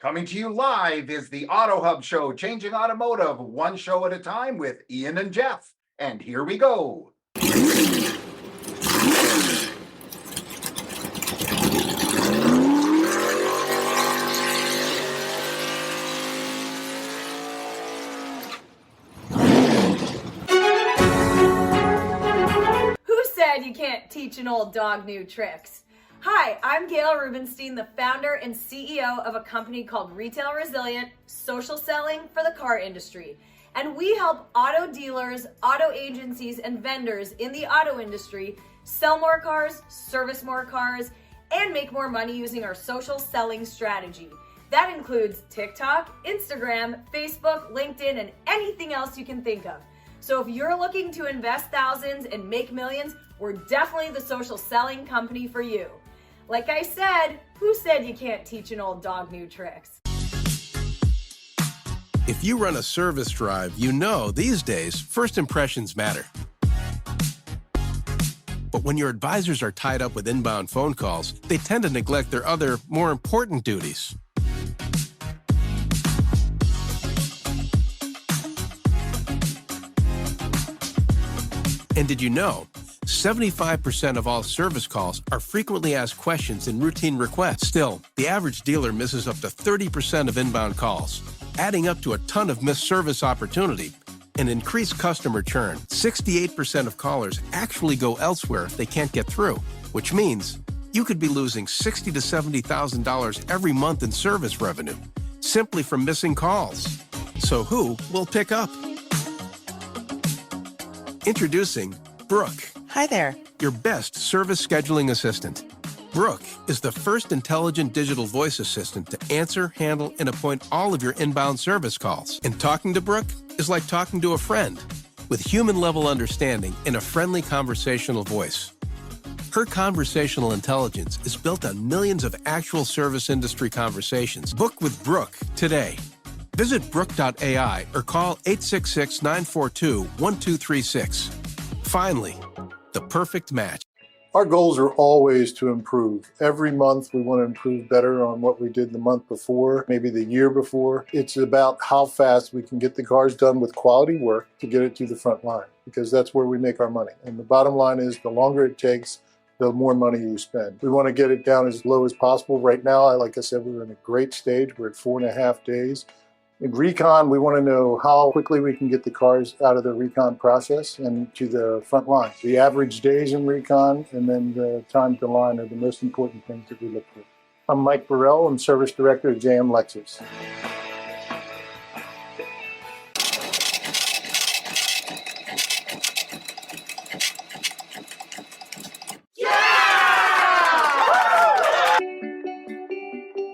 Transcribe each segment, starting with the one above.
Coming to you live is the AutoHub show, changing automotive one show at a time with Ian and Jeff. And here we go. Who said you can't teach an old dog new tricks? Hi, I'm Gail Rubenstein, the founder and CEO of a company called Retail Resilient, social selling for the car industry. And we help auto dealers, auto agencies, and vendors in the auto industry sell more cars, service more cars, and make more money using our social selling strategy. That includes TikTok, Instagram, Facebook, LinkedIn, and anything else you can think of. So if you're looking to invest thousands and make millions, we're definitely the social selling company for you. Like I said, who said you can't teach an old dog new tricks? If you run a service drive, you know these days, first impressions matter. But when your advisors are tied up with inbound phone calls, they tend to neglect their other, more important duties. And did you know 75% of all service calls are frequently asked questions and routine requests? Still, the average dealer misses up to 30% of inbound calls, adding up to a ton of missed service opportunity and increased customer churn. 68% of callers actually go elsewhere if they can't get through, which means you could be losing $60,000 to $70,000 every month in service revenue simply from missing calls. So who will pick up? Introducing Brooke. Hi there. Your best service scheduling assistant. Brooke is the first intelligent digital voice assistant to answer, handle, and appoint all of your inbound service calls. And talking to Brooke is like talking to a friend with human-level understanding and a friendly conversational voice. Her conversational intelligence is built on millions of actual service industry conversations. Book with Brooke today. Visit Brooke.ai or call 866-942-1236. Finally, the perfect match. Our goals are always to improve. Every month we want to improve better on what we did the month before, maybe the year before. It's about how fast we can get the cars done with quality work to get it to the front line, because that's where we make our money. And the bottom line is the longer it takes, the more money you spend. We want to get it down as low as possible. Right now, like I said, we're in a great stage. We're at 4.5 days. In recon, we want to know how quickly we can get the cars out of the recon process and to the front line. The average days in recon and then the time to line are the most important things that we look for. I'm Mike Burrell. I'm Service Director at JM Lexus.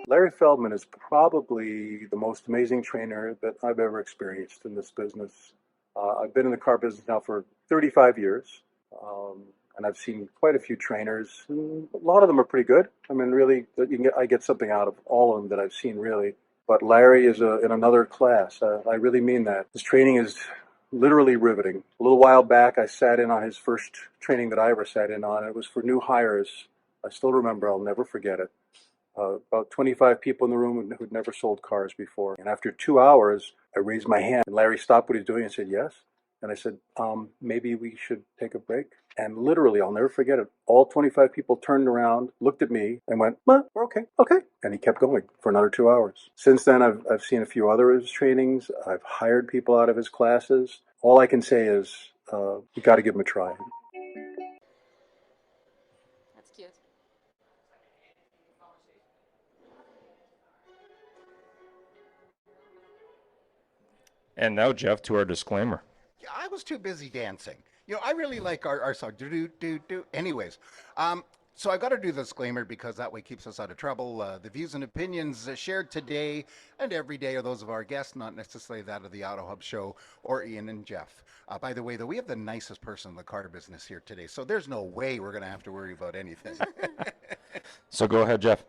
Larry Feldman is probably the most amazing trainer that I've ever experienced in this business. I've been in the car business now for 35 years, and I've seen quite a few trainers. And a lot of them are pretty good. I mean, really, I get something out of all of them that I've seen, really. But Larry is in another class. I really mean that. His training is literally riveting. A little while back, I sat in on his first training that I ever sat in on. It was for new hires. I still remember. I'll never forget it. About 25 people in the room who'd never sold cars before. And after 2 hours, I raised my hand. And Larry stopped what he's doing and said, yes. And I said, maybe we should take a break. And literally, I'll never forget it. All 25 people turned around, looked at me, and went, we're okay. And he kept going for another 2 hours. Since then, I've seen a few other of his trainings. I've hired people out of his classes. All I can say is, you got to give him a try. That's cute. And now, Jeff, to our disclaimer. Yeah, I was too busy dancing. I really like our song. Do. Anyways, so I got to do the disclaimer because that way keeps us out of trouble. The views and opinions shared today and every day are those of our guests, not necessarily that of the AutoHub show or Ian and Jeff. By the way, though, we have the nicest person in the car business here today, so there's no way we're going to have to worry about anything. So go ahead, Jeff.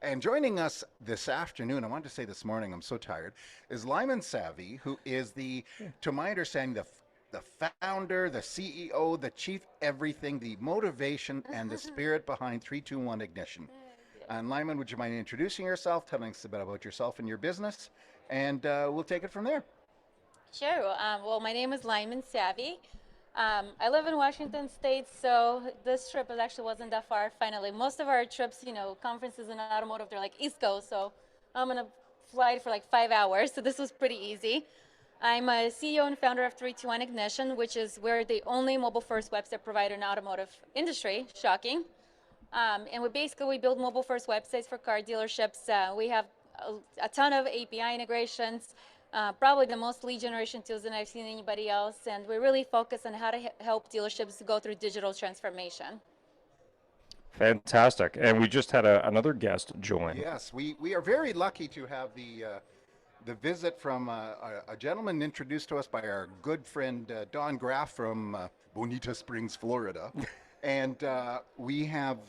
And joining us this afternoon, I wanted to say this morning, I'm so tired, is Lyamen Savy, who is to my understanding, the founder, the CEO, the chief everything, the motivation and the spirit behind 321 Ignition. And Lyamen, would you mind introducing yourself, telling us a bit about yourself and your business, and we'll take it from there. Sure. Well, my name is Lyamen Savy. I live in Washington State, so this trip actually wasn't that far. Finally, most of our trips, conferences in automotive, they're like East Coast, so I'm gonna fly for like 5 hours. So this was pretty easy. I'm a CEO and founder of 321 Ignition, which is we're the only mobile-first website provider in the automotive industry. Shocking. And we build mobile-first websites for car dealerships. We have a ton of API integrations. Probably the most lead generation tools than I've seen anybody else, and we really focus on how to help dealerships go through digital transformation. Fantastic. And we just had another guest join. Yes, we are very lucky to have the visit from a gentleman introduced to us by our good friend Don Graff from Bonita Springs, Florida. And we have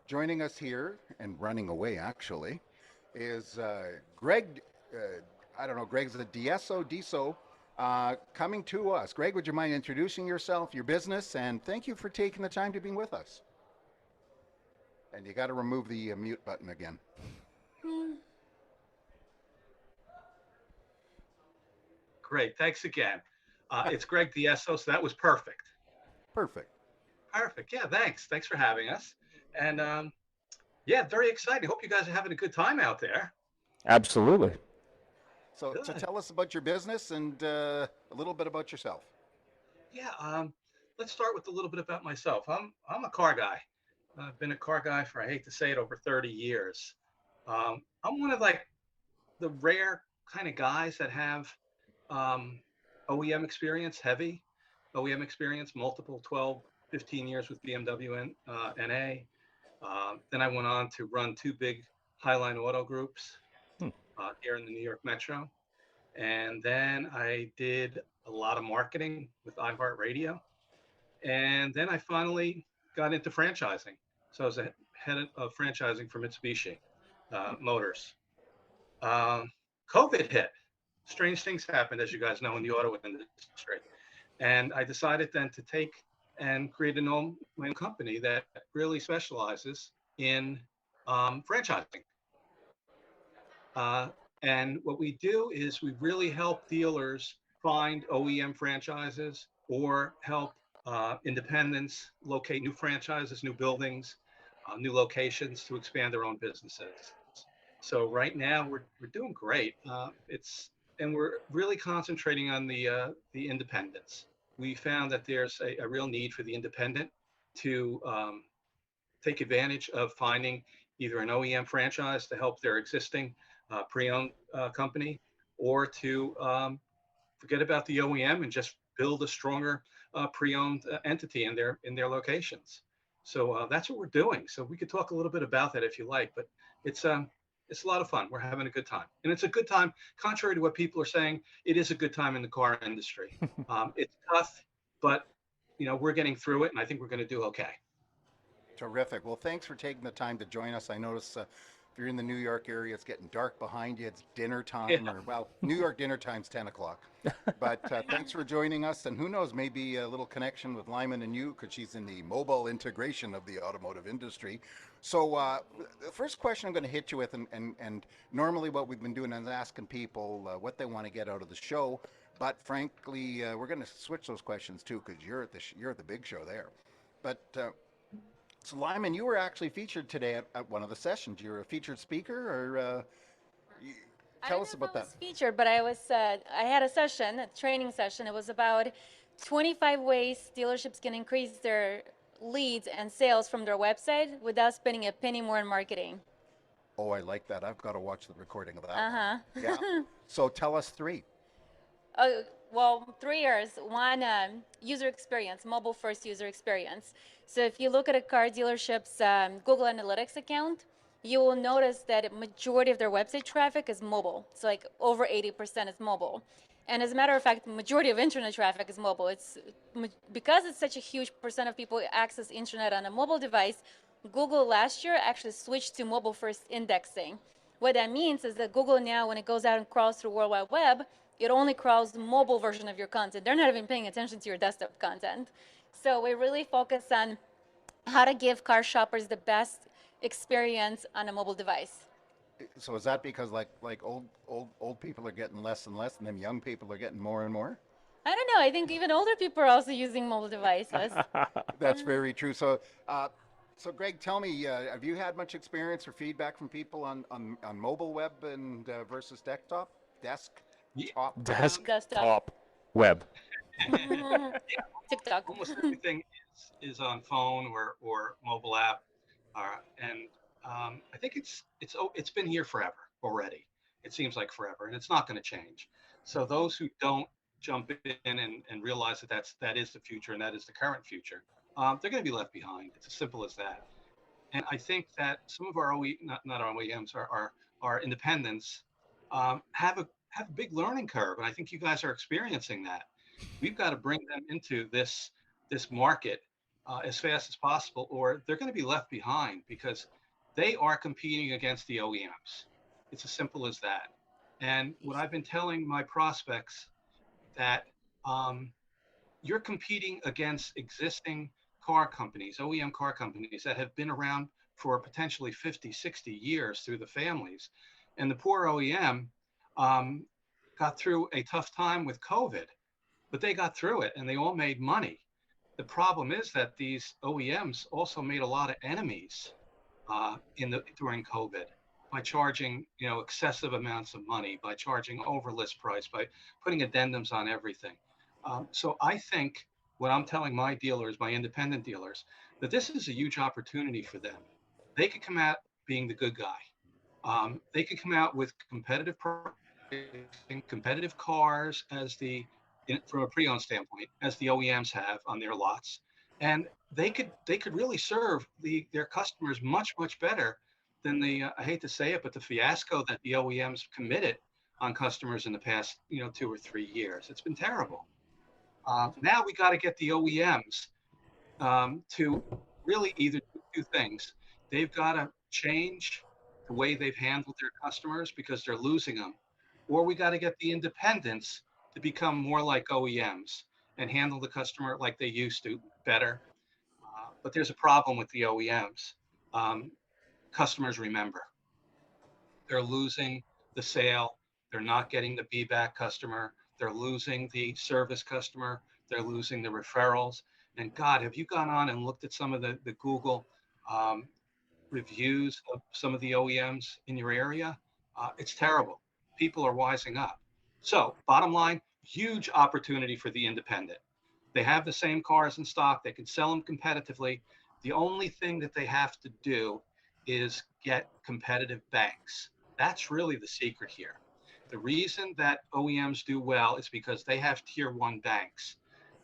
joining us here and running away actually is Greg. I don't know, Greg's the Deiesio, coming to us. Greg, would you mind introducing yourself, your business, and thank you for taking the time to be with us. And you got to remove the mute button again. Great, thanks again. It's Greg Deiesio, so that was perfect. Perfect. Perfect, yeah, thanks for having us. And yeah, very exciting. Hope you guys are having a good time out there. Absolutely. So tell us about your business and a little bit about yourself. Yeah, let's start with a little bit about myself. I'm a car guy. I've been a car guy for, I hate to say it, over 30 years. I'm one of like the rare kind of guys that have OEM experience, heavy OEM experience, multiple 12, 15 years with BMW and NA. Then I went on to run two big Highline auto groups here in the New York Metro. And then I did a lot of marketing with iHeartRadio. And then I finally got into franchising. So I was a head of franchising for Mitsubishi Motors. COVID hit. Strange things happened, as you guys know, in the auto industry. And I decided then to take and create my own company that really specializes in franchising. And what we do is we really help dealers find OEM franchises or help independents locate new franchises, new buildings, new locations to expand their own businesses. So right now we're doing great. And we're really concentrating on the independents. We found that there's a real need for the independent to take advantage of finding either an OEM franchise to help their existing pre-owned company, or to forget about the OEM and just build a stronger pre-owned entity in their locations. So that's what we're doing. So we could talk a little bit about that if you like, but it's a lot of fun. We're having a good time, and it's a good time. Contrary to what people are saying, it is a good time in the car industry. It's tough, but we're getting through it, and I think we're going to do okay. Terrific. Well, thanks for taking the time to join us. I notice if you're in the New York area, it's getting dark behind you. It's dinner time, Yeah. or well, New York dinner time's 10 o'clock. But thanks for joining us. And who knows, maybe a little connection with Lyamen and you, because she's in the mobile integration of the automotive industry. So the first question I'm going to hit you with, and normally what we've been doing is asking people what they want to get out of the show. But frankly, we're going to switch those questions too, because you're at the big show there. But so Lyamen, you were actually featured today at one of the sessions. You were a featured speaker, or tell us about that. I was featured, but I had a session, a training session. It was about 25 ways dealerships can increase their leads and sales from their website without spending a penny more in marketing. Oh, I like that. I've got to watch the recording of that. Uh-huh. Yeah. So tell us three. Well, 3 years. One, user experience, mobile first user experience. So if you look at a car dealership's Google Analytics account, you will notice that a majority of their website traffic is mobile. So like over 80% is mobile. And as a matter of fact, the majority of internet traffic is mobile. Because it's such a huge percent of people access internet on a mobile device, Google last year actually switched to mobile first indexing. What that means is that Google now, when it goes out and crawls through World Wide Web, it only crawls the mobile version of your content. They're not even paying attention to your desktop content. So we really focus on how to give car shoppers the best experience on a mobile device. So is that because like old people are getting less and less, and them young people are getting more and more? I don't know. I think even older people are also using mobile devices. That's very true. So Greg, tell me, have you had much experience or feedback from people on mobile web and versus desktop? Desktop. Desktop. Desktop web. TikTok. Almost everything is on phone or mobile app, and I think it's been here forever already. It seems like forever, and it's not going to change. So those who don't jump in and realize that is the future and that is the current future, they're going to be left behind. It's as simple as that. And I think that some of our not our OEMs, our independents, have a big learning curve, and I think you guys are experiencing that. We've got to bring them into this market as fast as possible, or they're going to be left behind because they are competing against the OEMs. It's as simple as that. And what I've been telling my prospects that you're competing against existing car companies, OEM car companies that have been around for potentially 50, 60 years through the families. And the poor OEM got through a tough time with COVID, but they got through it and they all made money. The problem is that these OEMs also made a lot of enemies during COVID by charging excessive amounts of money, by charging over list price, by putting addendums on everything. So I think what I'm telling my dealers, my independent dealers, that this is a huge opportunity for them. They could come out being the good guy. They could come out with competitive pricing, competitive cars from a pre-owned standpoint, as the OEMs have on their lots, and they could really serve their customers much better than I hate to say it, but the fiasco that the OEMs committed on customers in the past 2 or 3 years. It's been terrible. Now we got to get the OEMs to really either do two things. They've got to change the way they've handled their customers because they're losing them, or we got to get the independents to become more like OEMs and handle the customer like they used to better. But there's a problem with the OEMs. Customers remember. They're losing the sale. They're not getting the be back customer. They're losing the service customer. They're losing the referrals. And God, have you gone on and looked at some of the Google reviews of some of the OEMs in your area? It's terrible. People are wising up. So bottom line, huge opportunity for the independent. They have the same cars in stock. They can sell them competitively. The only thing that they have to do is get competitive banks. That's really the secret here. The reason that OEMs do well is because they have tier one banks.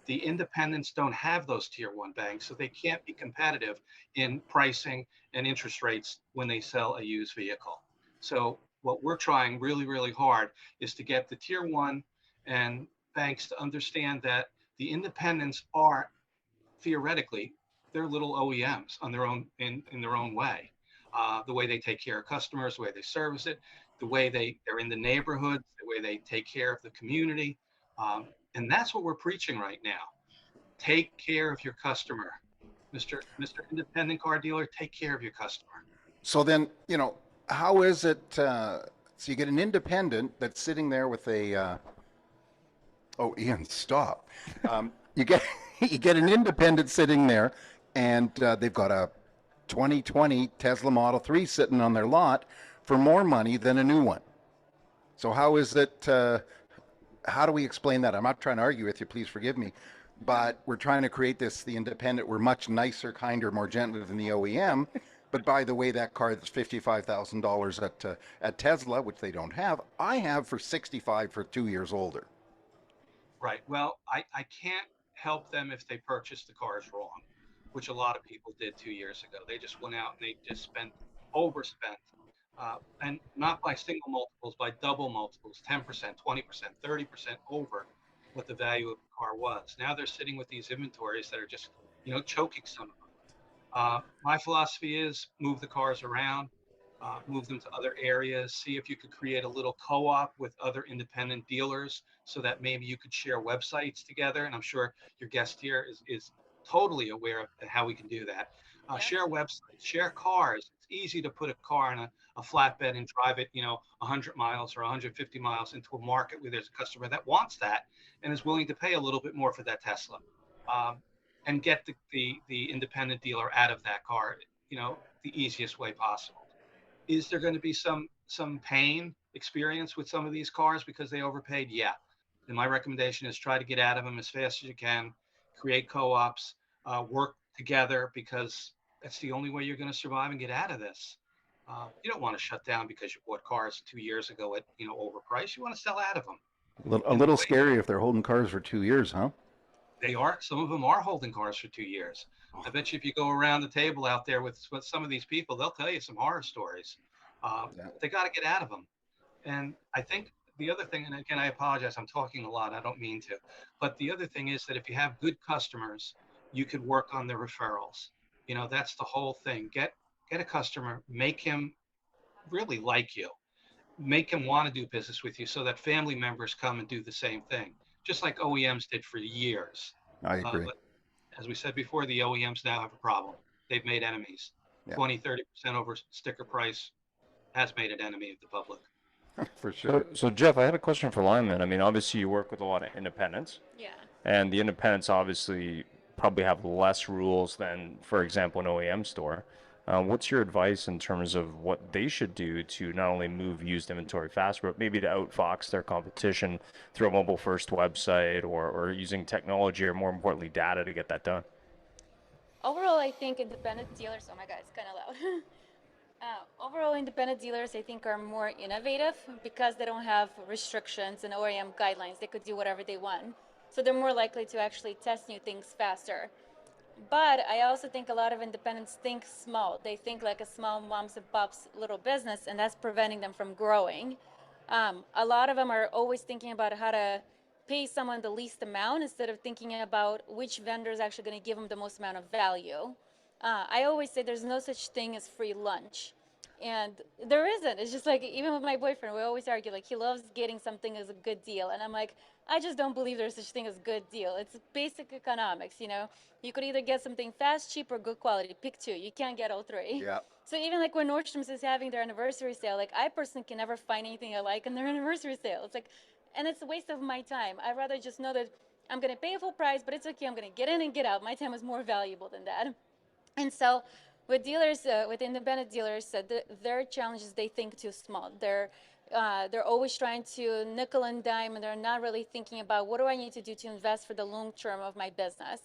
The independents don't have those tier one banks, so they can't be competitive in pricing and interest rates when they sell a used vehicle. So what we're trying really hard is to get the tier one and banks to understand that the independents are theoretically they're little OEMs on their own in their own way. The way they take care of customers, the way they service it, the way they're in the neighborhoods, the way they take care of the community. And that's what we're preaching right now. Take care of your customer. Mr. Independent Car Dealer, take care of your customer. So then, how is it? So you get an independent that's sitting there with a. Oh, Ian, stop. You get an independent sitting there, and they've got a 2020 Tesla Model 3 sitting on their lot for more money than a new one. So how is it? How do we explain that? I'm not trying to argue with you. Please forgive me. But we're trying to create the independent. We're much nicer, kinder, more gentler than the OEM. But by the way, that car that's $55,000 at Tesla, which they don't have, I have for $65,000 for 2 years older. Right. Well, I can't help them if they purchase the cars wrong, which a lot of people did 2 years ago. They just went out and they just overspent, and not by single multiples, by double multiples, 10%, 20%, 30% over what the value of the car was. Now they're sitting with these inventories that are just, choking some of them. My philosophy is move the cars around, move them to other areas, see if you could create a little co-op with other independent dealers so that maybe you could share websites together. And I'm sure your guest here is totally aware of how we can do that. Share websites, share cars, It's easy to put a car in a flatbed and drive it, 100 miles or 150 miles into a market where there's a customer that wants that and is willing to pay a little bit more for that Tesla, and get the independent dealer out of that car, the easiest way possible. Is there going to be some pain experience with some of these cars because they overpaid? Yeah. And my recommendation is try to get out of them as fast as you can, create co-ops, work together, because that's the only way you're going to survive and get out of this. You don't want to shut down because you bought cars 2 years ago at overpriced. You want to sell out of them. A little scary if they're holding cars for 2 years, huh? They are. Some of them are holding cars for 2 years. I bet you if you go around the table out there with some of these people, they'll tell you some horror stories. They got to get out of them. And I think the other thing, and again, I apologize, I'm talking a lot. I don't mean to. But the other thing is that if you have good customers, you could work on their referrals. That's the whole thing. Get a customer, make him really like you, make him want to do business with you, so that family members come and do the same thing, just like OEMs did for years. I agree. But as we said before, the OEMs now have a problem. They've made enemies. Yeah. 20-30% over sticker price has made an enemy of the public. For sure. So Jeff, I had a question for Lyamen. I mean, obviously you work with a lot of independents. Yeah. And the independents obviously probably have less rules than, for example, an OEM store. What's your advice in terms of what they should do to not only move used inventory faster, but maybe to outfox their competition through a mobile-first website or using technology, or more importantly, data to get that done? Overall, I think independent dealers, oh my God, it's kind of loud. Overall, independent dealers, I think, are more innovative because they don't have restrictions and OEM guidelines. They could do whatever they want. So they're more likely to actually test new things faster. But I also think a lot of independents think small. They think like a small moms and pops little business, and that's preventing them from growing. A lot of them are always thinking about how to pay someone the least amount instead of thinking about which vendor is actually going to give them the most amount of value. I always say there's no such thing as free lunch. And there isn't. It's just like, even with my boyfriend, we always argue, like, he loves getting something as a good deal. And I'm like, I just don't believe there's such thing as good deal. It's basic economics, You could either get something fast, cheap, or good quality. Pick two. You can't get all three. Yeah. So even like when Nordstrom's is having their anniversary sale, like, I personally can never find anything I like in their anniversary sale. It's like, and it's a waste of my time. I'd rather just know that I'm going to pay a full price, but it's okay. I'm going to get in and get out. My time is more valuable than that. And so with dealers, with independent dealers, their challenge is they think too small. They're always trying to nickel and dime, and they're not really thinking about what do I need to do to invest for the long term of my business.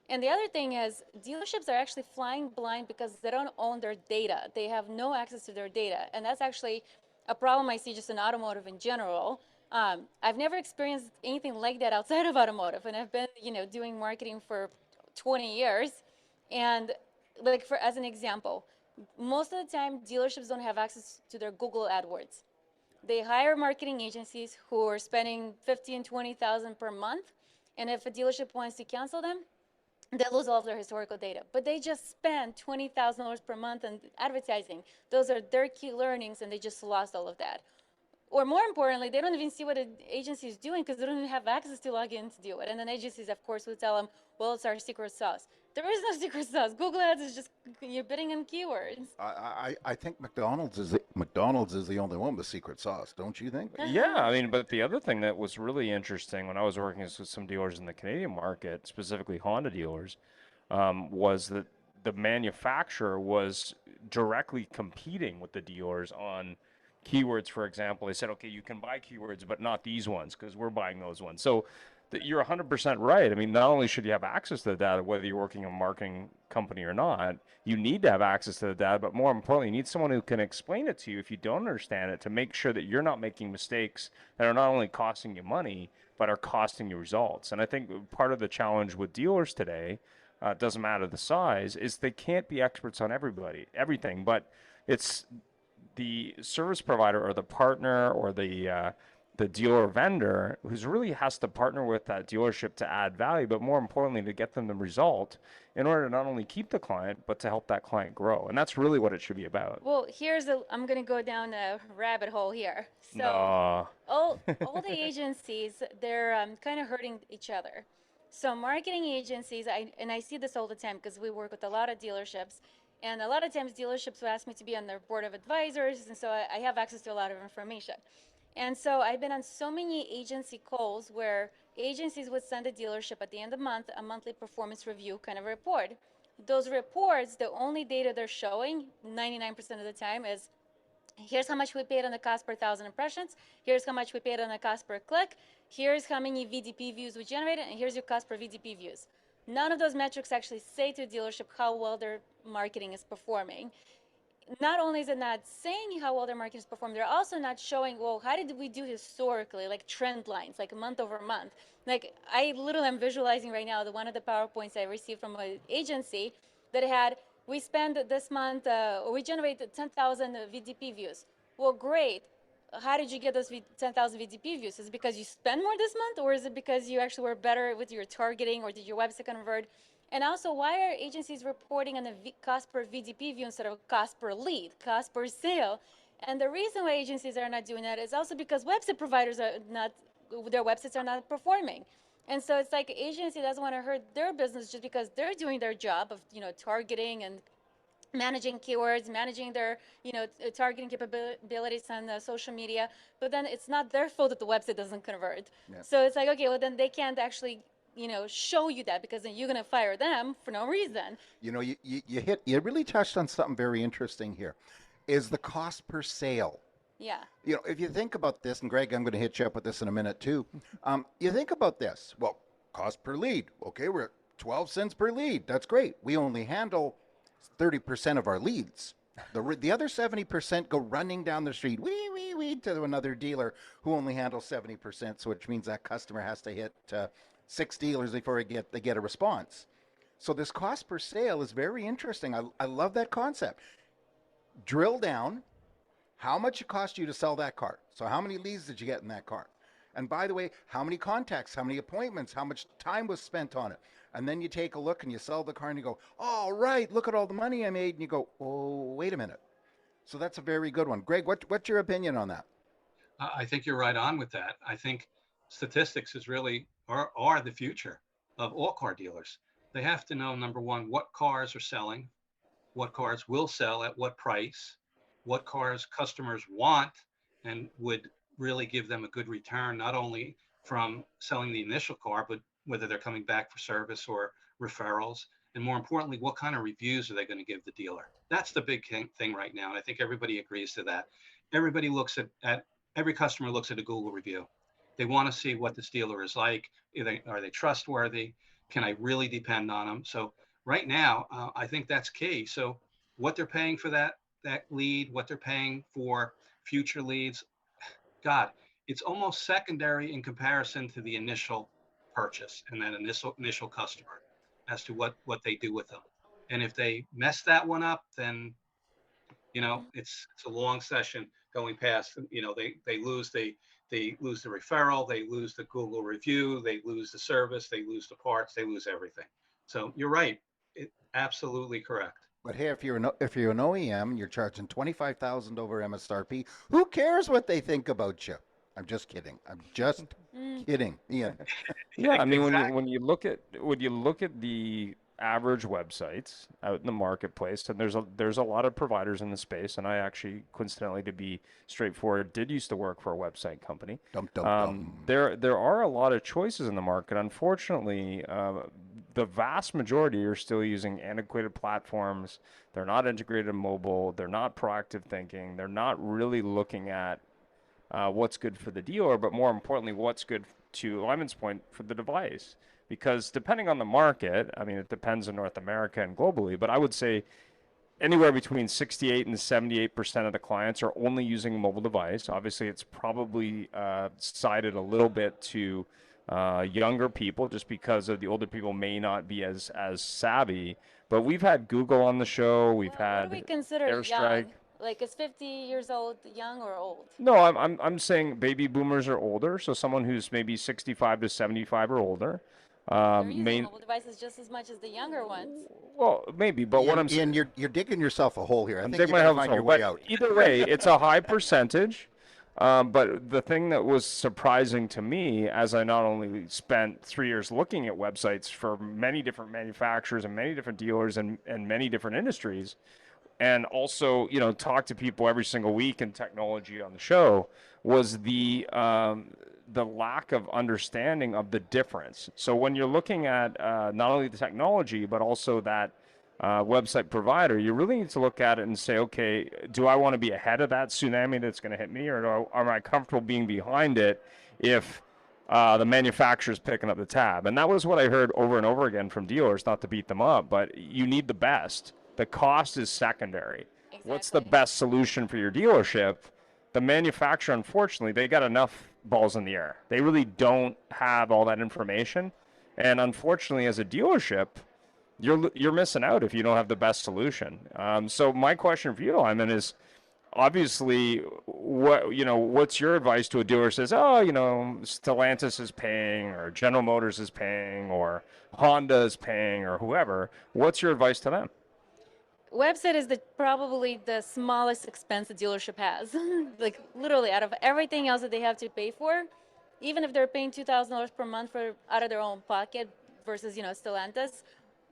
And the other thing is, dealerships are actually flying blind because they don't own their data. They have no access to their data. And that's actually a problem I see just in automotive in general. I've never experienced anything like that outside of automotive, and I've been, doing marketing for 20 years. And like, as an example, most of the time, dealerships don't have access to their Google AdWords. They hire marketing agencies who are spending $15,000 and $20,000 per month, and if a dealership wants to cancel them, they lose all of their historical data. But they just spend $20,000 per month on advertising. Those are their key learnings, and they just lost all of that. Or more importantly, they don't even see what an agency is doing because they don't even have access to log in to do it. And then agencies, of course, will tell them, well, it's our secret sauce. There is no secret sauce. Google Ads is just, you're bidding on keywords. I think McDonald's is the only one with secret sauce, don't you think? Yeah, I mean, but the other thing that was really interesting when I was working with some dealers in the Canadian market, specifically Honda dealers, was that the manufacturer was directly competing with the dealers on keywords. For example, they said, okay, you can buy keywords, but not these ones because we're buying those ones. So you're 100% right. I mean, not only should you have access to the data, whether you're working in a marketing company or not, you need to have access to the data, but more importantly, you need someone who can explain it to you if you don't understand it, to make sure that you're not making mistakes that are not only costing you money, but are costing you results. And I think part of the challenge with dealers today, doesn't matter the size, is they can't be experts on everything, but it's the service provider or the partner or the dealer or vendor who's really has to partner with that dealership to add value, but more importantly, to get them the result in order to not only keep the client, but to help that client grow. And that's really what it should be about. Well, I'm going to go down a rabbit hole here. So No. all the agencies, they're kind of hurting each other. So marketing agencies, I see this all the time because we work with a lot of dealerships, And a lot of times dealerships will ask me to be on their board of advisors, and so I have access to a lot of information. And so I've been on so many agency calls where agencies would send a dealership at the end of the month a monthly performance review kind of report. Those reports, the only data they're showing 99% of the time is, here's how much we paid on the cost per 1,000 impressions, here's how much we paid on the cost per click, here's how many VDP views we generated, and here's your cost per VDP views. None of those metrics actually say to a dealership how well their marketing is performing. Not only is it not saying how well their marketing is performing, they're also not showing, well, how did we do historically, like trend lines, like month over month. Like I literally am visualizing right now one of the PowerPoints I received from an agency that had, we spent this month, or we generated 10,000 VDP views. Well, great. How did you get those 10,000 VDP views? Is it because you spent more this month, or is it because you actually were better with your targeting, or did your website convert? And also, why are agencies reporting on the cost per VDP view instead of cost per lead, cost per sale? And the reason why agencies are not doing that is also because website providers are not, their websites are not performing. And so it's like agency doesn't want to hurt their business just because they're doing their job of, targeting and managing keywords, managing their, targeting capabilities on social media. But then it's not their fault that the website doesn't convert. Yeah. So it's like, okay, well, then they can't actually show you that, because then you're going to fire them for no reason. You really touched on something very interesting here, is the cost per sale. Yeah. If you think about this, and Greg, I'm going to hit you up with this in a minute too. You think about this. Well, cost per lead. Okay, we're at 12 cents per lead. That's great. We only handle 30% of our leads. The other 70% go running down the street, wee, to another dealer who only handles 70%. So which means that customer has to hit 6 dealers before they get a response. So this cost per sale is very interesting. I love that concept. Drill down how much it cost you to sell that car. So how many leads did you get in that car? And by the way, how many contacts, how many appointments, how much time was spent on it? And then you take a look and you sell the car and you go, all right, look at all the money I made. And you go, oh, wait a minute. So that's a very good one. Greg, what's your opinion on that? I think you're right on with that. I think statistics is really are the future of all car dealers. They have to know, number one, what cars are selling, what cars will sell at what price, what cars customers want and would really give them a good return, not only from selling the initial car, but whether they're coming back for service or referrals. And more importantly, what kind of reviews are they going to give the dealer? That's the big thing right now. And I think everybody agrees to that. Everybody looks at every customer looks at a Google review. They want to see what this dealer is like. Are they trustworthy? Can I really depend on them? So right now, I think that's key. So what they're paying for that lead, what they're paying for future leads, God, it's almost secondary in comparison to the initial purchase and that initial customer as to what they do with them. And if they mess that one up, then it's a long session going past. They lose the referral, they lose the Google review, they lose the service, they lose the parts, they lose everything. So you're right, absolutely correct. But hey, if you're an OEM and you're charging $25,000 over MSRP, who cares what they think about you? I'm just kidding. Kidding. Yeah. Yeah. I mean, Exactly. when you look at the average websites out in the marketplace, and there's a lot of providers in the space, and I actually, coincidentally, to be straightforward, did used to work for a website company. There are a lot of choices in the market. Unfortunately, the vast majority are still using antiquated platforms. They're not integrated mobile. They're not proactive thinking. They're not really looking at what's good for the dealer, but more importantly, what's good, to Lyman's point, for the device. Because depending on the market, I mean, it depends in North America and globally, but I would say anywhere between 68 and 78% of the clients are only using a mobile device. Obviously, it's probably sided a little bit to younger people, just because of the older people may not be as savvy. But we've had Google on the show. We've had what do we consider Airstrike. young? Like, is 50 years old young or old? No, I'm saying baby boomers are older, so someone who's maybe 65 to 75 or older. They're using mobile devices just as much as the younger ones. Well, maybe, but what I'm saying, you're digging yourself a hole here. I think digging you're myself find a your hole, way but out. either way, it's a high percentage. But the thing that was surprising to me, as I not only spent 3 years looking at websites for many different manufacturers and many different dealers and many different industries, and also, talk to people every single week in technology on the show, was the lack of understanding of the difference. So when you're looking at not only the technology, but also that website provider, you really need to look at it and say, okay, do I want to be ahead of that tsunami that's going to hit me, or am I comfortable being behind it if the manufacturer's picking up the tab? And that was what I heard over and over again from dealers, not to beat them up, but you need the best. The cost is secondary. Exactly. What's the best solution for your dealership? The manufacturer, unfortunately, they got enough balls in the air. They really don't have all that information. And unfortunately, as a dealership, you're missing out if you don't have the best solution. So my question for you, Lyman, is obviously what's your advice to a dealer who says, Stellantis is paying, or General Motors is paying, or Honda is paying, or whoever? What's your advice to them? Website is probably the smallest expense a dealership has. Like literally, out of everything else that they have to pay for, even if they're paying $2,000 per month out of their own pocket versus Stellantis,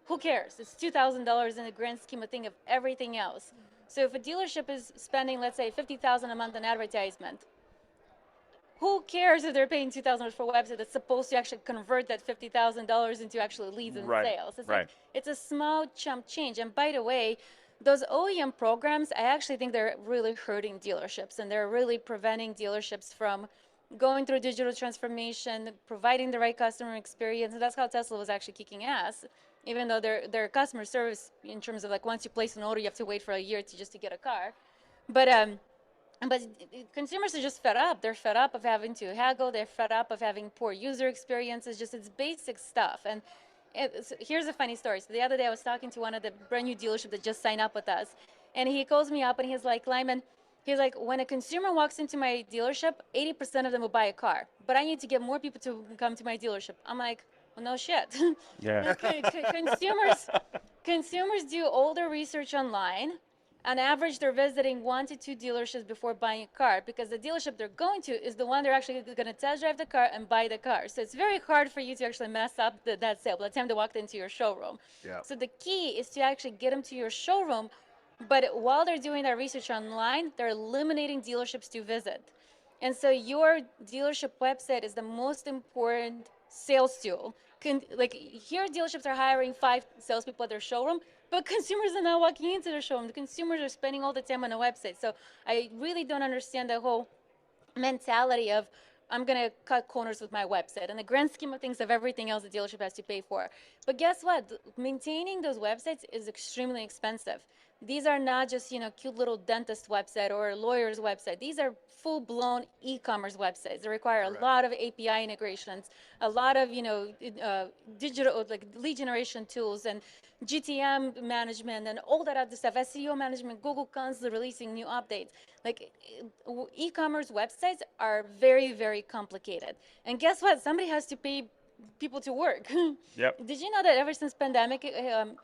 who cares? It's $2,000 in the grand scheme of thing of everything else. So if a dealership is spending, let's say, $50,000 a month on advertisement, who cares if they're paying $2,000 for a website that's supposed to actually convert that $50,000 into actually leads and sales? It's like, it's a small chump change. And by the way, those OEM programs, I actually think they're really hurting dealerships, and they're really preventing dealerships from going through digital transformation, providing the right customer experience. And that's how Tesla was actually kicking ass, even though their customer service, in terms of like once you place an order, you have to wait for a year to get a car. But consumers are just fed up. They're fed up of having to haggle. They're fed up of having poor user experiences. It's basic stuff. And here's a funny story. So the other day I was talking to one of the brand new dealerships that just signed up with us, and he calls me up and he's like, Lyman, he's like, when a consumer walks into my dealership, 80% of them will buy a car, but I need to get more people to come to my dealership. I'm like, well, no shit. Yeah. Consumers do all their research online. On average, they're visiting 1 to 2 dealerships before buying a car, because the dealership they're going to is the one they're actually going to test drive the car and buy the car. So it's very hard for you to actually mess up that sale by the time they walked into your showroom. Yeah. So the key is to actually get them to your showroom, but while they're doing that research online, they're eliminating dealerships to visit. And so your dealership website is the most important sales tool. Here, dealerships are hiring 5 salespeople at their showroom, but consumers are not walking into their showroom. The consumers are spending all the time on a website. So I really don't understand the whole mentality of, I'm going to cut corners with my website, and the grand scheme of things of everything else the dealership has to pay for. But guess what? Maintaining those websites is extremely expensive. These are not just, cute little dentist website or a lawyer's website. These are full-blown e-commerce websites. They require a lot of API integrations, a lot of, digital, like lead generation tools and GTM management and all that other stuff, SEO management, Google constantly releasing new updates. Like e-commerce websites are very, very complicated. And guess what? Somebody has to pay people to work. Yep. Did you know that ever since pandemic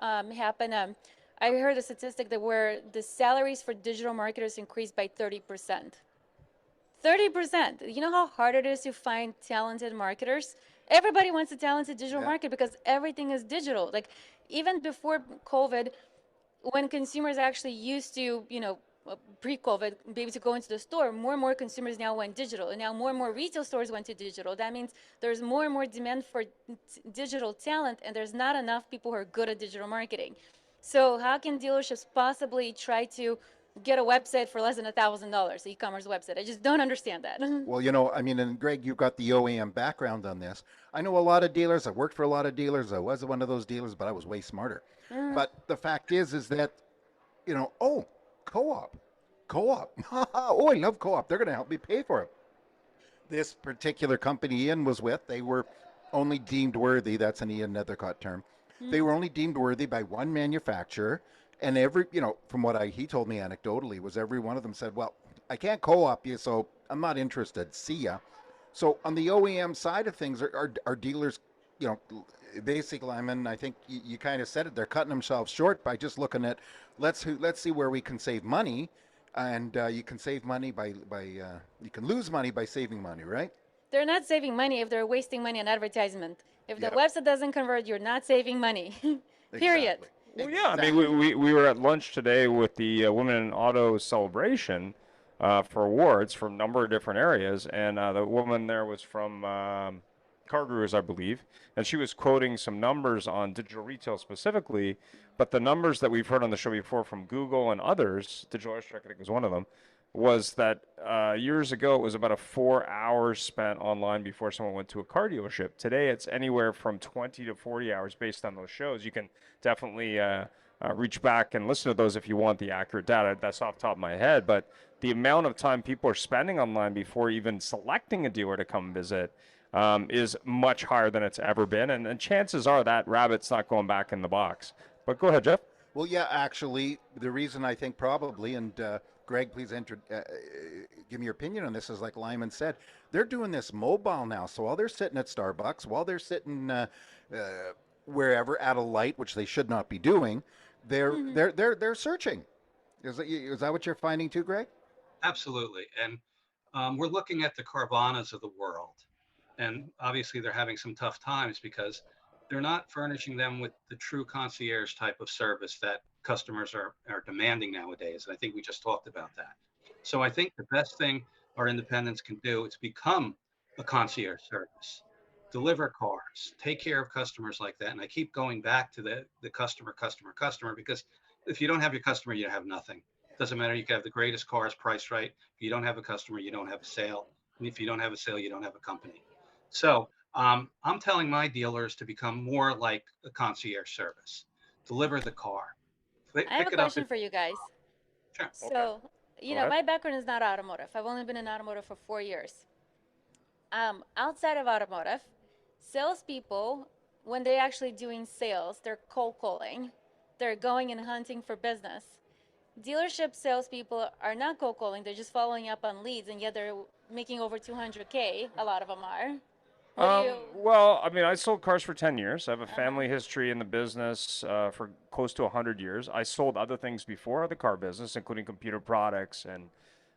happened, I heard a statistic that where the salaries for digital marketers increased by 30%. 30%. You know how hard it is to find talented marketers? Everybody wants a talented digital marketer because everything is digital. Like even before COVID, when consumers actually used to, pre-COVID, be able to go into the store, more and more consumers now went digital, and now more and more retail stores went to digital. That means there's more and more demand for digital talent, and there's not enough people who are good at digital marketing. So how can dealerships possibly try to get a website for less than $1,000, e-commerce website? I just don't understand that. Well, and Greg, you've got the OEM background on this. I know a lot of dealers. I worked for a lot of dealers. I was one of those dealers, but I was way smarter. But the fact is that, co-op. Oh, I love co-op. They're going to help me pay for it. This particular company Ian was with, they were only deemed worthy. That's an Ian Nethercott term. They were only deemed worthy by one manufacturer. And from what he told me anecdotally, was every one of them said, well, I can't co-op you, so I'm not interested. See ya. So on the OEM side of things, are dealers, basically, I think you kind of said it, they're cutting themselves short by just looking at, let's see where we can save money. and you can save money by you can lose money by saving money, right? They're not saving money if they're wasting money on advertisement. If the Yep. website doesn't convert, you're not saving money. Period. Exactly. Well, yeah, I mean, we were at lunch today with the Women in Auto celebration for awards from a number of different areas, and the woman there was from Car Gurus, I believe, and she was quoting some numbers on digital retail specifically, but the numbers that we've heard on the show before from Google and others, Digital Airstrike I think was one of them, was that years ago it was about 4 hours spent online before someone went to a car dealership. Today it's anywhere from 20 to 40 hours based on those shows. You can definitely reach back and listen to those if you want the accurate data. That's off the top of my head, but the amount of time people are spending online before even selecting a dealer to come visit is much higher than it's ever been, and chances are that rabbit's not going back in the box. But go ahead, Jeff. Well, yeah, actually, the reason I think probably, and Greg, please give me your opinion on this, is like Lyamen said, they're doing this mobile now. So while they're sitting at Starbucks, while they're sitting wherever at a light, which they should not be doing, they're searching. Is that what you're finding too, Greg? Absolutely. And we're looking at the Carvanas of the world. And obviously they're having some tough times because they're not furnishing them with the true concierge type of service that customers are demanding nowadays. And I think we just talked about that. So I think the best thing our independents can do is become a concierge service, deliver cars, take care of customers like that. And I keep going back to the customer, because if you don't have your customer, you have nothing. Doesn't matter. You can have the greatest cars priced right. If you don't have a customer, you don't have a sale. And if you don't have a sale, you don't have a company. So I'm telling my dealers to become more like a concierge service. Deliver the car. I have a question for you guys. Sure. So, you know, my background is not automotive. I've only been in automotive for 4 years. Outside of automotive, salespeople, when they're actually doing sales, they're cold calling. They're going and hunting for business. Dealership salespeople are not cold calling. They're just following up on leads, and yet they're making over $200K. A lot of them are. Well, I mean, I sold cars for 10 years. I have a family history in the business for close to 100 years. I sold other things before the car business, including computer products and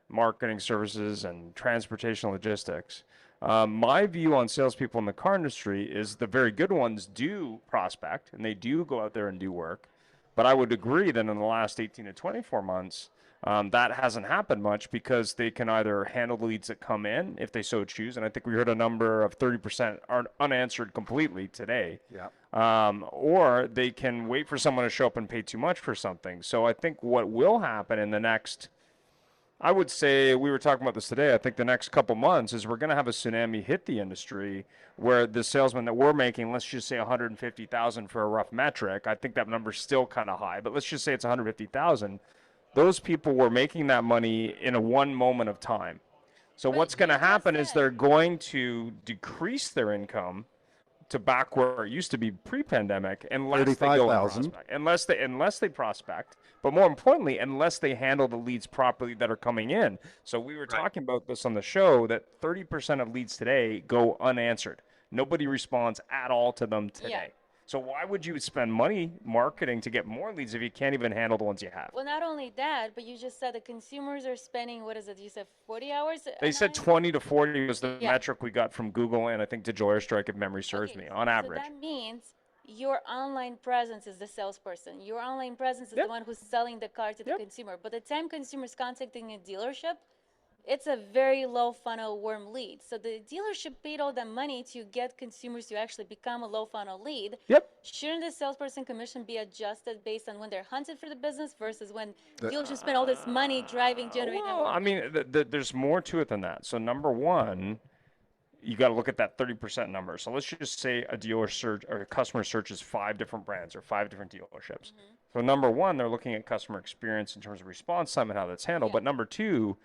marketing services and transportation logistics. My view on salespeople in the car industry is the very good ones do prospect, and they do go out there and do work. But I would agree that in the last 18 to 24 months, that hasn't happened much because they can either handle the leads that come in if they so choose. And I think we heard a number of 30% are unanswered completely today. Yeah. Or they can wait for someone to show up and pay too much for something. So I think what will happen in the next, I would say, we were talking about this today, I think the next couple months is we're going to have a tsunami hit the industry where the salesman that we're making, let's just say 150,000 for a rough metric. I think that number's still kind of high, but let's just say it's 150,000. Those people were making that money in a one moment of time. So what's going to happen is they're going to decrease their income to back where it used to be pre-pandemic unless they go and prospect. Unless they prospect, but more importantly, unless they handle the leads properly that are coming in. So we were talking about this on the show that 30% of leads today go unanswered. Nobody responds at all to them today. Yeah. So why would you spend money marketing to get more leads if you can't even handle the ones you have? Well, not only that, but you just said the consumers are spending, what is it? You said 40 hours? They said 20 to 40 was the metric we got from Google and I think Digital Airstrike, if memory serves me, on average. So that means your online presence is the salesperson. Your online presence is the one who's selling the car to the consumer. But the time consumers contacting a dealership, it's a very low funnel warm lead. So the dealership paid all the money to get consumers to actually become a low funnel lead. Shouldn't the salesperson commission be adjusted based on when they're hunted for the business versus when dealerships spend all this money generating? Well, I mean, there's more to it than that. So number one, you got to look at that 30% number. So let's just say a dealer search or a customer searches 5 different brands or 5 different dealerships. So number one, they're looking at customer experience in terms of response time and how that's handled. But number two,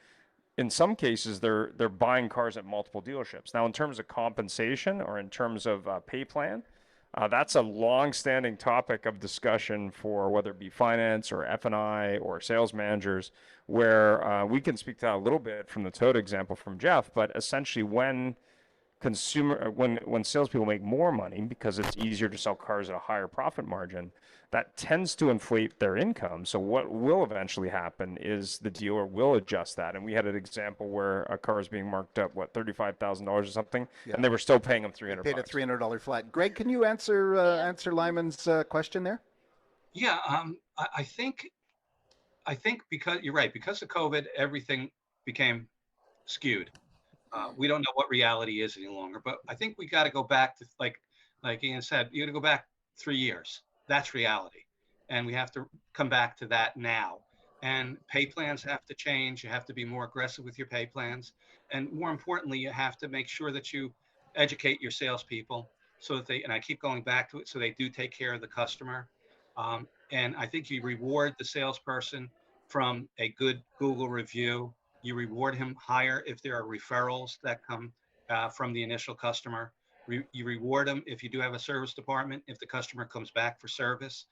in some cases, they're buying cars at multiple dealerships. Now, in terms of compensation or in terms of pay plan, that's a long-standing topic of discussion for whether it be finance or F&I or sales managers, where we can speak to that a little bit from the Toyota example from Jeff. But essentially, when when salespeople make more money because it's easier to sell cars at a higher profit margin, that tends to inflate their income. So what will eventually happen is the dealer will adjust that. And we had an example where a car is being marked up, what, $35,000 or something, and they were still paying them $300. Paid a $300 flat. Greg, can you answer Lyman's question there? Yeah, I think because you're right, because of COVID, everything became skewed. We don't know what reality is any longer, but I think we got to go back to like Ian said, you got to go back 3 years. That's reality, and we have to come back to that now. And pay plans have to change. You have to be more aggressive with your pay plans, and more importantly, you have to make sure that you educate your salespeople so that they. And I keep going back to it, so they do take care of the customer. And I think you reward the salesperson from a good Google review. You reward him higher if there are referrals that come from the initial customer. You reward them if you do have a service department, if the customer comes back for service.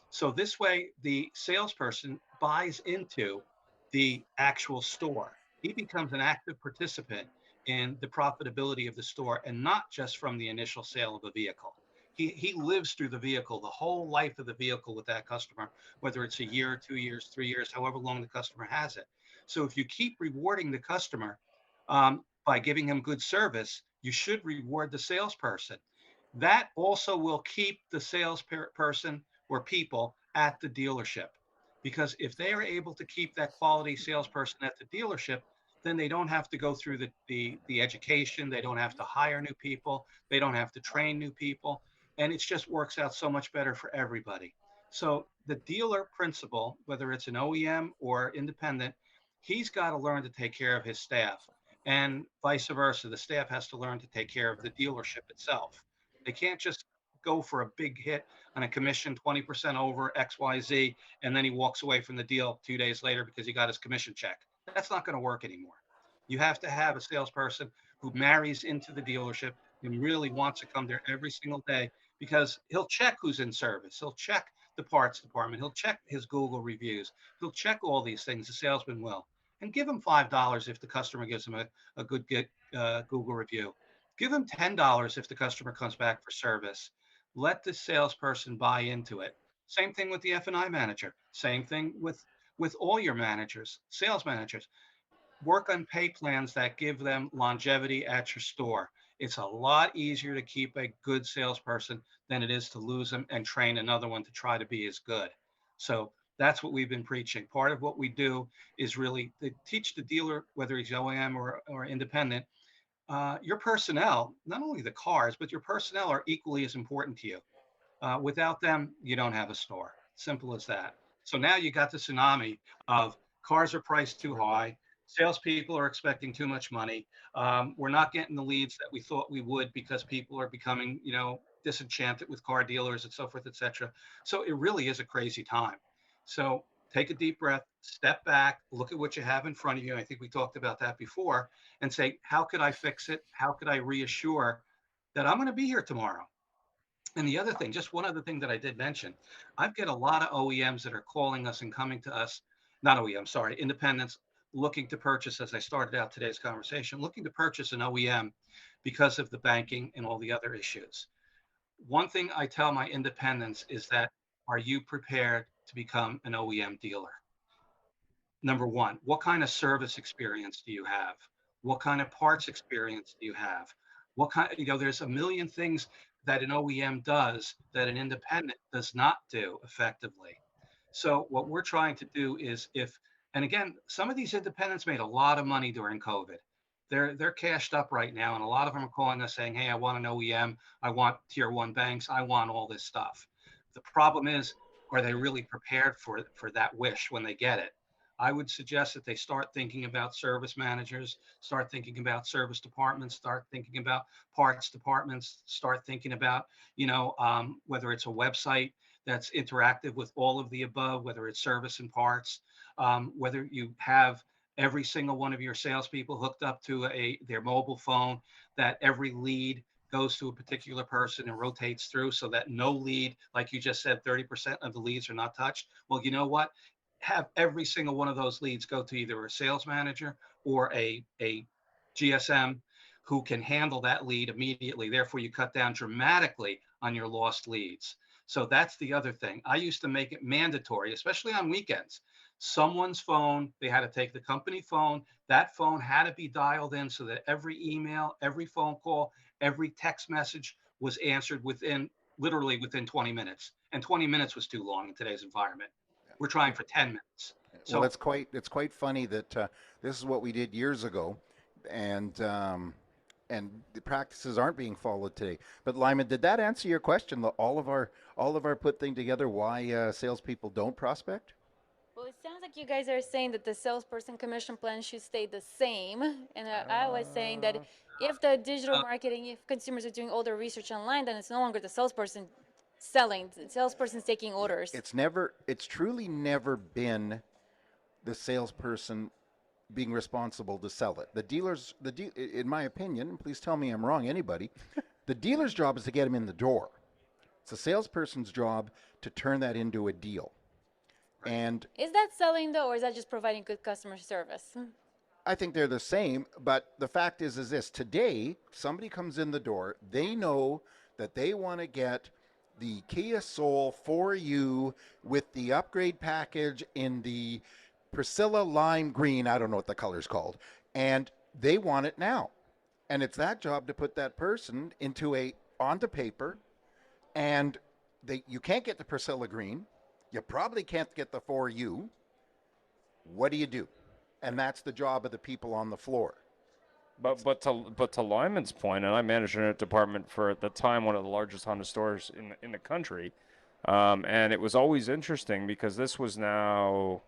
So this way, the salesperson buys into the actual store. He becomes an active participant in the profitability of the store and not just from the initial sale of a vehicle. He lives through the vehicle, the whole life of the vehicle with that customer, whether it's a year, 2 years, 3 years, however long the customer has it. So if you keep rewarding the customer by giving him good service, you should reward the salesperson. That also will keep the salesperson or people at the dealership. Because if they are able to keep that quality salesperson at the dealership, then they don't have to go through the education. They don't have to hire new people. They don't have to train new people. And it just works out so much better for everybody. So the dealer principal, whether it's an OEM or independent, he's got to learn to take care of his staff, and vice versa. The staff has to learn to take care of the dealership itself. They can't just go for a big hit on a commission 20% over XYZ, and then he walks away from the deal 2 days later because he got his commission check. That's not going to work anymore. You have to have a salesperson who marries into the dealership and really wants to come there every single day, because he'll check who's in service. He'll check the parts department. He'll check his Google reviews. He'll check all these things. The salesman will. And give him $5 if the customer gives him a good Google review. Give him $10 if the customer comes back for service. Let the salesperson buy into it. Same thing with the F&I manager. Same thing with all your managers, sales managers. Work on pay plans that give them longevity at your store. It's a lot easier to keep a good salesperson than it is to lose them and train another one to try to be as good. So that's what we've been preaching. Part of what we do is really to teach the dealer, whether he's OEM or independent, your personnel, not only the cars, but your personnel are equally as important to you. Without them, you don't have a store. Simple as that. So now you got the tsunami of cars are priced too high. Salespeople are expecting too much money. We're not getting the leads that we thought we would because people are becoming, disenchanted with car dealers and so forth, et cetera. So it really is a crazy time. So take a deep breath, step back, look at what you have in front of you. I think we talked about that before, and say, how could I fix it? How could I reassure that I'm going to be here tomorrow? And the other thing, just one other thing that I did mention, I've got a lot of OEMs that are calling us and coming to us, not OEM, sorry, independents, looking to purchase, as I started out today's conversation, looking to purchase an OEM because of the banking and all the other issues. One thing I tell my independents is that, are you prepared to become an OEM dealer? Number one, what kind of service experience do you have? What kind of parts experience do you have? What kind, there's a million things that an OEM does that an independent does not do effectively. So what we're trying to do is and again, some of these independents made a lot of money during COVID. They're cashed up right now, and a lot of them are calling us saying, hey, I want an OEM, I want tier 1 banks, I want all this stuff. The problem is, are they really prepared for that wish when they get it? I would suggest that they start thinking about service managers, start thinking about service departments, start thinking about parts departments, start thinking about, whether it's a website that's interactive with all of the above, whether it's service and parts, whether you have every single one of your salespeople hooked up to their mobile phone, that every lead goes to a particular person and rotates through so that no lead, like you just said, 30% of the leads are not touched. Well, you know what? Have every single one of those leads go to either a sales manager or a GSM who can handle that lead immediately. Therefore, you cut down dramatically on your lost leads. So that's the other thing. I used to make it mandatory, especially on weekends. Someone's phone, they had to take the company phone. That phone had to be dialed in so that every email, every phone call, every text message was answered literally within 20 minutes. And 20 minutes was too long in today's environment. We're trying for 10 minutes. So Well, it's quite funny that this is what we did years ago, and the practices aren't being followed today. But Lyman, did that answer your question? All of our put thing together, why salespeople don't prospect? Well, it sounds like you guys are saying that the salesperson commission plan should stay the same. And I was saying that if the digital marketing, if consumers are doing all their research online, then it's no longer the salesperson selling. The salesperson's taking orders. It's truly never been the salesperson being responsible to sell it. In my opinion, and please tell me I'm wrong, anybody, the dealer's job is to get him in the door. It's the salesperson's job to turn that into a deal. And is that selling though, or is that just providing good customer service? I think they're the same, but the fact is this. Today, somebody comes in the door, they know that they want to get the Kia Soul 4U with the upgrade package in the Priscilla Lime Green, I don't know what the color's called, and they want it now. And it's that job to put that person onto paper, and you can't get the Priscilla Green. You probably can't get the 4U. What do you do? And that's the job of the people on the floor. But to Lyman's point, and I managed a department for at the time one of the largest Honda stores in the country, and it was always interesting because this was now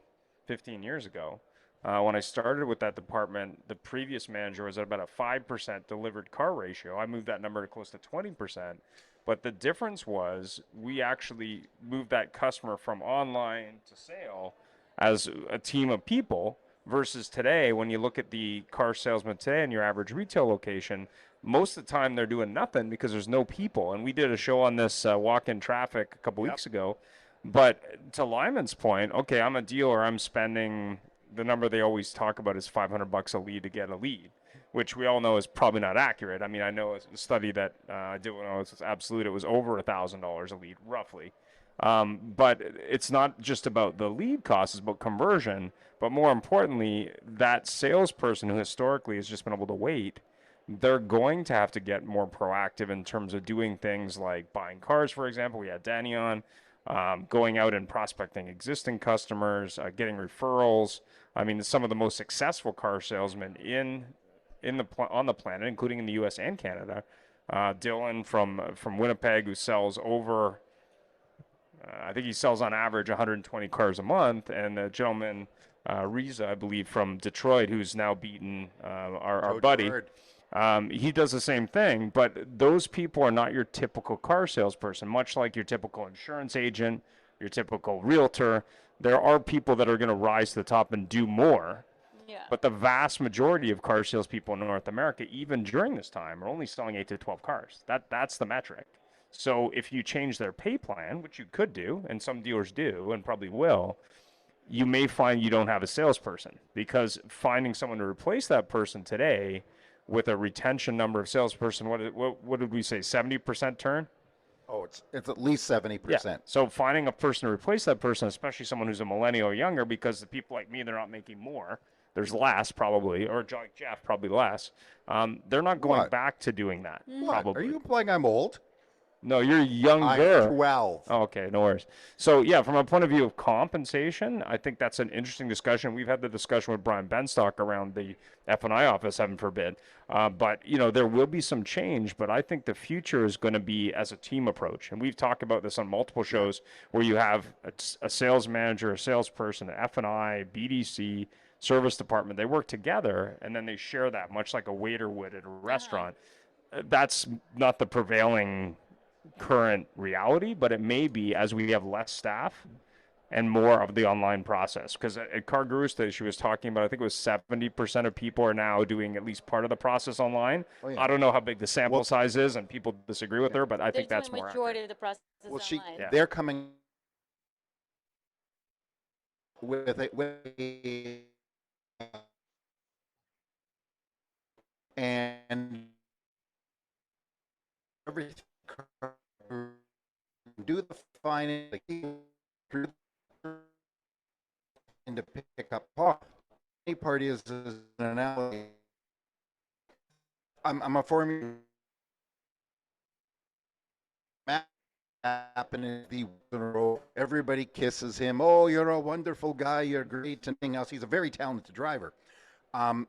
15 years ago. When I started with that department, the previous manager was at about a 5% delivered car ratio. I moved that number to close to 20%. But the difference was we actually moved that customer from online to sale as a team of people versus today, when you look at the car salesman today in your average retail location, most of the time they're doing nothing because there's no people. And we did a show on this walk-in traffic a couple weeks ago. But to Lyman's point, okay, I'm a dealer. I'm spending the number they always talk about is $500 a lead to get a lead, which we all know is probably not accurate. I mean, I know a study that I did when I was Absolute, it was over $1,000 a lead, roughly. But it's not just about the lead cost, it's about conversion. But more importantly, that salesperson who historically has just been able to wait, they're going to have to get more proactive in terms of doing things like buying cars, for example. We had Danny on, going out and prospecting existing customers, getting referrals. I mean, some of the most successful car salesmen on the planet, including in the U.S. and Canada. Dylan from Winnipeg, who sells over, I think he sells on average 120 cars a month, and the gentleman, Riza, I believe, from Detroit, who's now beaten our buddy. He does the same thing, but those people are not your typical car salesperson, much like your typical insurance agent, your typical realtor. There are people that are going to rise to the top and do more. Yeah. But the vast majority of car salespeople in North America, even during this time, are only selling 8 to 12 cars. That's the metric. So if you change their pay plan, which you could do, and some dealers do and probably will, you may find you don't have a salesperson, because finding someone to replace that person today with a retention number of salesperson, what did we say, 70% turn? Oh, it's at least 70%. Yeah. So finding a person to replace that person, especially someone who's a millennial or younger, because the people like me, they're not making more. There's less probably, or like Jeff, probably less. They're not going back to doing that. Probably. Are you implying I'm old? No, you're younger. I'm 12. Oh, okay, no worries. So, yeah, from a point of view of compensation, I think that's an interesting discussion. We've had the discussion with Brian Benstock around the F&I office, heaven forbid. But, there will be some change, but I think the future is going to be as a team approach. And we've talked about this on multiple shows where you have a sales manager, a salesperson, an F&I, BDC, service department. They work together, and then they share that, much like a waiter would at a restaurant. That's not the prevailing current reality, but it may be as we have less staff and more of the online process. Because at Car Guru Stage, she was talking about, I think it was 70% of people are now doing at least part of the process online. Oh, yeah. I don't know how big the sample size is, and people disagree with her, but I think that's more majority of the process online. They're coming with a and everything, do the finance, and to pick up parts. The part is an analogy. I'm a formula happening in a row. Everybody kisses him. Oh, you're a wonderful guy. You're great. And anything else. He's a very talented driver. The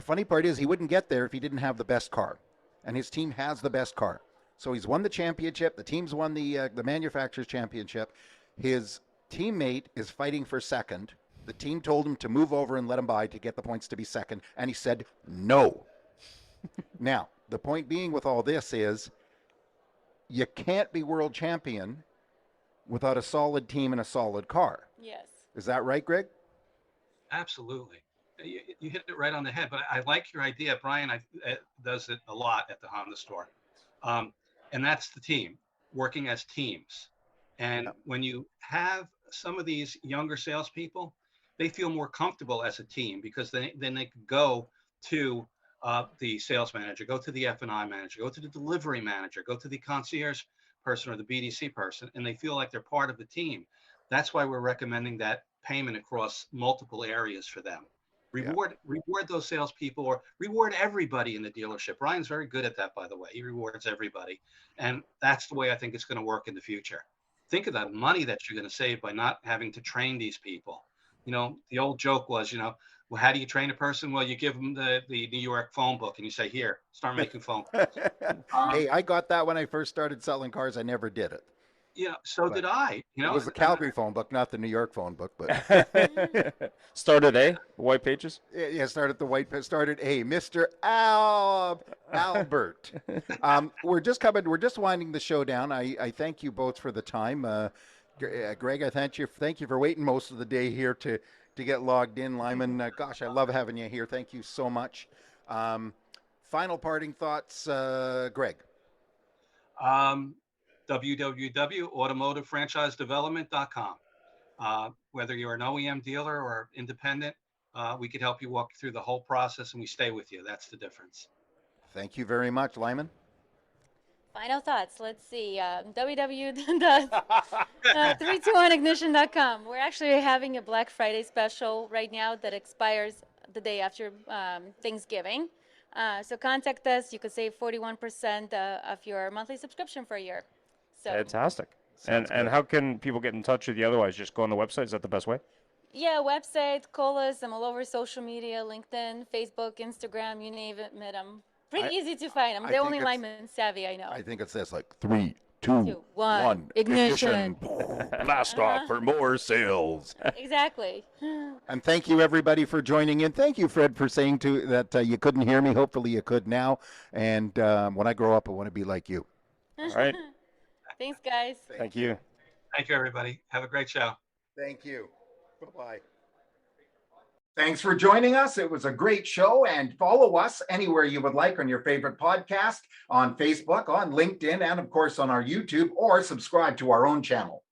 funny part is he wouldn't get there if he didn't have the best car, and his team has the best car. So he's won the championship. The team's won the manufacturer's championship. His teammate is fighting for second. The team told him to move over and let him by to get the points to be second, and he said no. Now, the point being with all this is you can't be world champion without a solid team and a solid car. Yes. Is that right, Greg? Absolutely. You hit it right on the head, but I like your idea. Brian does it a lot at the Honda store. And that's the team, working as teams. And when you have some of these younger salespeople, they feel more comfortable as a team because then they can go to the sales manager, go to the F&I manager, go to the delivery manager, go to the concierge person or the BDC person, and they feel like they're part of the team. That's why we're recommending that payment across multiple areas for them. Reward those salespeople, or reward everybody in the dealership. Ryan's very good at that, by the way. He rewards everybody. And that's the way I think it's going to work in the future. Think of that money that you're going to save by not having to train these people. You know, the old joke was, well, how do you train a person? Well, you give them the New York phone book and you say, here, start making phone calls. Hey, I got that when I first started selling cars. I never did it. Yeah, so did I. It was the Calgary phone book, not the New York phone book. But Started White Pages? Yeah, started hey, Mr. Albert. We're just winding the show down. I thank you both for the time. Greg, I thank you for waiting most of the day here to get logged in. Lyamen, gosh, I love having you here. Thank you so much. Final parting thoughts, Greg. www.automotivefranchisedevelopment.com. Whether you're an OEM dealer or independent, we could help you walk through the whole process, and we stay with you. That's the difference. Thank you very much, Lyamen. Final thoughts. Let's see. www.321ignition.com. We're actually having a Black Friday special right now that expires the day after Thanksgiving. So contact us. You could save 41% of your monthly subscription for a year. So fantastic. And how can people get in touch with you otherwise? Just go on the website? Is that the best way? Yeah, website, call us. I'm all over social media, LinkedIn, Facebook, Instagram, you name it. I'm pretty easy to find. I'm the only Lyamen savvy I know. I think it says like 3, 2, 1, ignition. Blast off for more sales. Exactly. And thank you, everybody, for joining in. Thank you, Fred, for saying that you couldn't hear me. Hopefully you could now. And when I grow up, I want to be like you. All right. Thanks, guys. Thank you. Thank you, everybody. Have a great show. Thank you. Bye-bye. Thanks for joining us. It was a great show, and follow us anywhere you would like on your favorite podcast, on Facebook, on LinkedIn, and of course on our YouTube, or subscribe to our own channel.